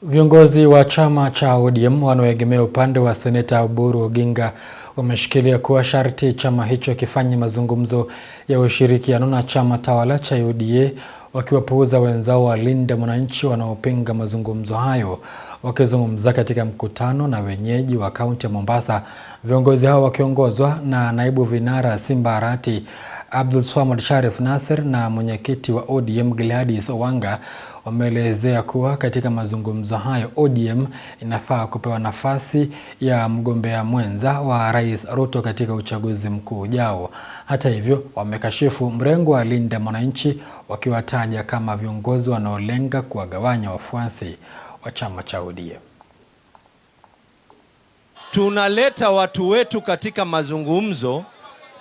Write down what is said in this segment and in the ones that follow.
Viongozi wa chama cha ODM wanaoegemea upande wa Seneta Oburu Oginga wameshikilia kuwa sharti chama hicho kifanye mazungumzo ya ushirikiano na chama tawala cha UDA, wakiwapuuza wenzao wa Linda Mwananchi wanaopinga mazungumzo hayo. Wakizungumza katika mkutano na wenyeji wa kaunti ya Mombasa, viongozi hao wakiongozwa na naibu vinara Simba Arati, Abdulswamad Sharif Nasir na mwenyekiti wa ODM Gladys Owanga wameelezea kuwa katika mazungumzo hayo ODM inafaa kupewa nafasi ya mgombea mwenza wa Rais Ruto katika uchaguzi mkuu ujao. Hata hivyo, wamekashifu mrengo wa Linda Mwananchi wakiwataja kama viongozi wanaolenga kuwagawanya wafuasi wa chama cha ODM. Tunaleta watu wetu katika mazungumzo.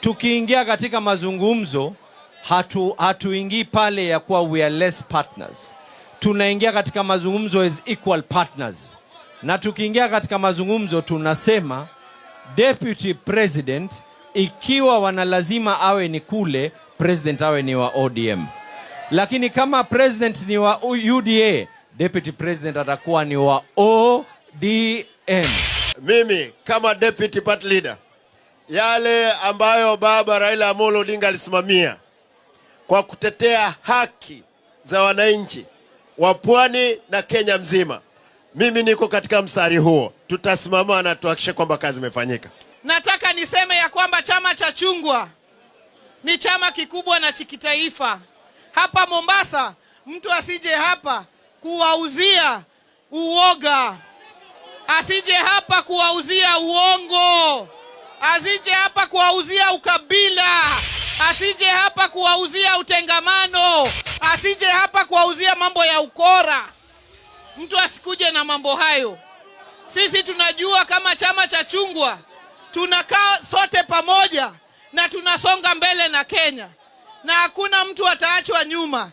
Tukiingia katika mazungumzo, hatuingii pale ya kuwa we are less partners. Tunaingia katika mazungumzo as equal partners. Na tukiingia katika mazungumzo tunasema deputy president, ikiwa wanalazima awe ni kule, president awe ni wa ODM. Lakini kama president ni wa UDA, deputy president atakuwa ni wa ODM. Mimi kama deputy party leader, yale ambayo baba Raila Amolo Odinga alisimamia kwa kutetea haki za wananchi wa Pwani na Kenya mzima, mimi niko katika mstari huo. Tutasimama na tuhakikishe kwamba kazi imefanyika. Nataka niseme ya kwamba chama cha chungwa ni chama kikubwa na kitaifa. Hapa Mombasa, mtu asije hapa kuwauzia uoga, asije hapa kuwauzia uongo, asije hapa kuwauzia ukabila, asije hapa kuwauzia utengamano, asije hapa kuwauzia mambo ya ukora. Mtu asikuje na mambo hayo. Sisi tunajua kama chama cha chungwa tunakaa sote pamoja na tunasonga mbele na Kenya, na hakuna mtu ataachwa nyuma.